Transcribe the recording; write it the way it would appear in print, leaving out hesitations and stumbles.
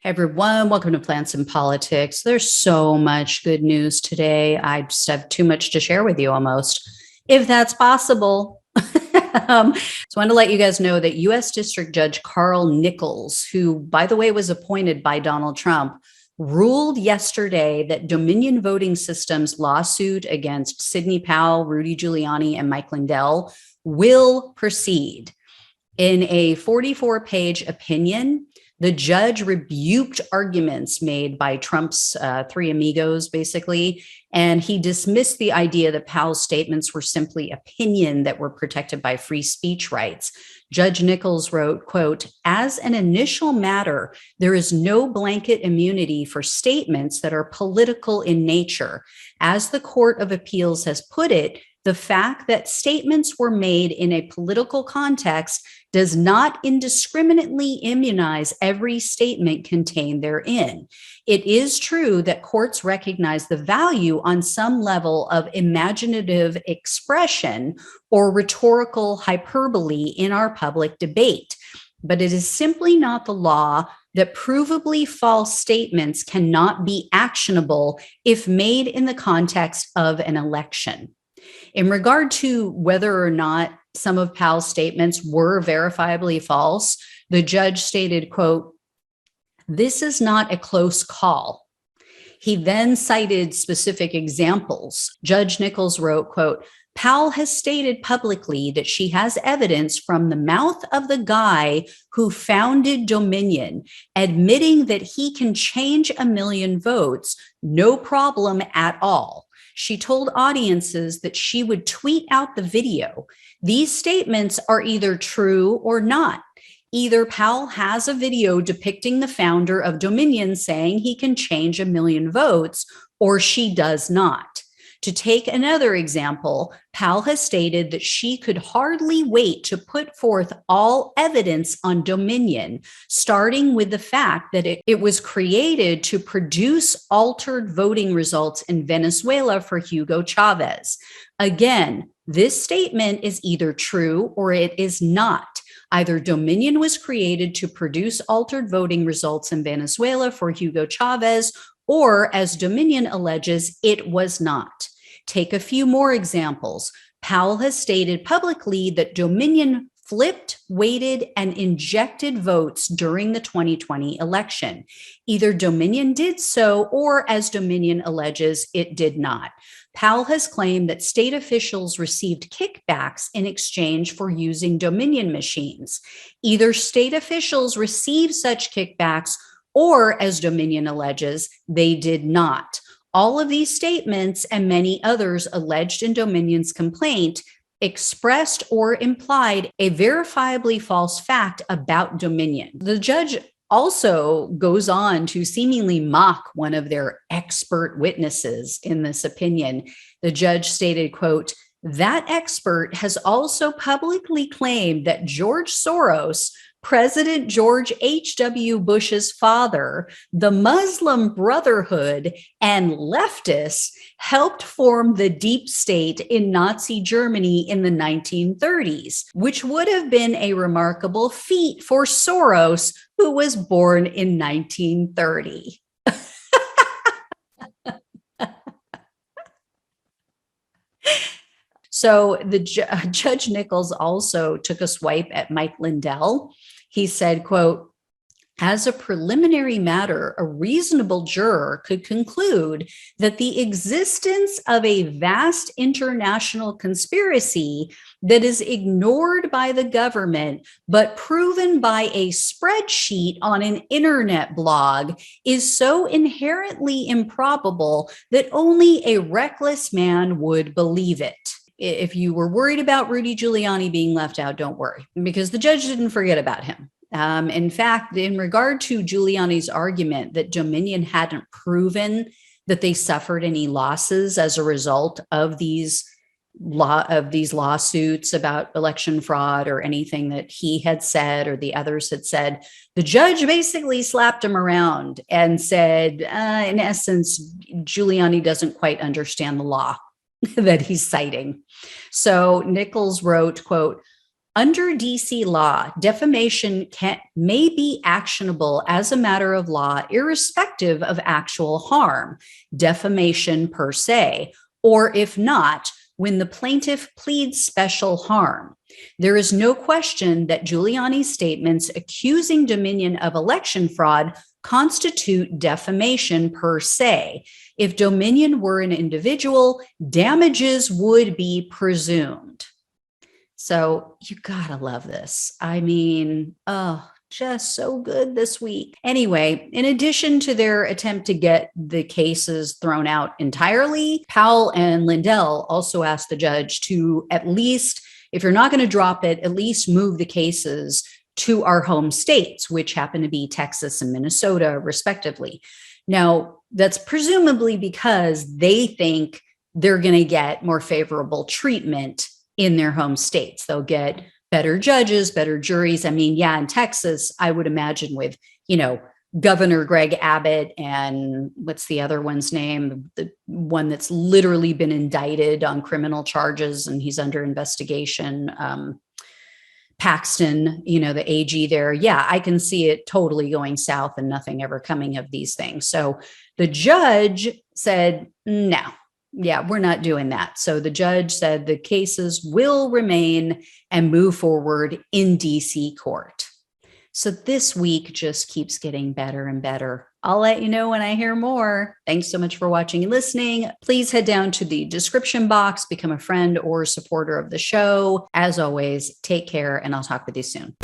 Hey everyone, welcome to Plants and Politics. There's so much good news today. I just have too much to share with you almost, if that's possible. So I want to let you guys know that U.S. District Judge Carl Nichols, who, by the way, was appointed by Donald Trump, ruled yesterday that Dominion Voting Systems lawsuit against Sidney Powell, Rudy Giuliani, and Mike Lindell will proceed. In a 44-page opinion, the judge rebuked arguments made by Trump's three amigos, basically, and he dismissed the idea that Powell's statements were simply opinion that were protected by free speech rights. Judge Nichols wrote, quote, "As an initial matter, there is no blanket immunity for statements that are political in nature. As the Court of Appeals has put it, the fact that statements were made in a political context does not indiscriminately immunize every statement contained therein. It is true that courts recognize the value on some level of imaginative expression or rhetorical hyperbole in our public debate, but it is simply not the law that provably false statements cannot be actionable if made in the context of an election." In regard to whether or not some of Powell's statements were verifiably false, the judge stated, quote, "This is not a close call." He then cited specific examples. Judge Nichols wrote, quote, "Powell has stated publicly that she has evidence from the mouth of the guy who founded Dominion, admitting that he can change 1 million votes, no problem at all. She told audiences that she would tweet out the video. These statements are either true or not. Either Powell has a video depicting the founder of Dominion saying he can change 1 million votes, or she does not. To take another example, Powell has stated that she could hardly wait to put forth all evidence on Dominion, starting with the fact that it was created to produce altered voting results in Venezuela for Hugo Chavez. Again, this statement is either true or it is not. Either Dominion was created to produce altered voting results in Venezuela for Hugo Chavez, or as Dominion alleges, it was not. Take a few more examples. Powell has stated publicly that Dominion flipped, weighted, and injected votes during the 2020 election. Either Dominion did so, or as Dominion alleges, it did not. Powell has claimed that state officials received kickbacks in exchange for using Dominion machines. Either state officials received such kickbacks, or as Dominion alleges, they did not. All of these statements and many others alleged in Dominion's complaint expressed or implied a verifiably false fact about Dominion. The judge also goes on to seemingly mock one of their expert witnesses in this opinion. The judge stated, quote, "That expert has also publicly claimed that George Soros, President George H.W. Bush's father, the Muslim Brotherhood, and leftists helped form the deep state in Nazi Germany in the 1930s, which would have been a remarkable feat for Soros, who was born in 1930. So the Judge Nichols also took a swipe at Mike Lindell. He said, quote, "As a preliminary matter, a reasonable juror could conclude that the existence of a vast international conspiracy that is ignored by the government, but proven by a spreadsheet on an internet blog, is so inherently improbable that only a reckless man would believe it." If you were worried about Rudy Giuliani being left out, don't worry, because the judge didn't forget about him. In fact, in regard to Giuliani's argument that Dominion hadn't proven that they suffered any losses as a result of these lawsuits about election fraud or anything that he had said or the others had said, the judge basically slapped him around and said, in essence, Giuliani doesn't quite understand the law that he's citing. So Nichols wrote, quote, Under DC law, defamation may be actionable as a matter of law, irrespective of actual harm, defamation per se, or if not, when the plaintiff pleads special harm. There is no question that Giuliani's statements accusing Dominion of election fraud constitute defamation per se. If Dominion were an individual, damages would be presumed. So you gotta love this. I mean, just so good this week. Anyway, in addition to their attempt to get the cases thrown out entirely, Powell and Lindell also asked the judge to at least, if you're not going to drop it, at least move the cases to our home states, which happen to be Texas and Minnesota, respectively. Now, that's presumably because they think they're going to get more favorable treatment in their home states. They'll get better judges, better juries. I mean, yeah, in Texas, I would imagine with, Governor Greg Abbott and what's the other one's name? The one that's literally been indicted on criminal charges and he's under investigation. Paxton, the AG there. Yeah, I can see it totally going south and nothing ever coming of these things. So the judge said, no. Yeah, we're not doing that. So the judge said the cases will remain and move forward in DC court. So this week just keeps getting better and better. I'll let you know when I hear more. Thanks so much for watching and listening. Please head down to the description box, become a friend or supporter of the show. As always, take care, and I'll talk with you soon.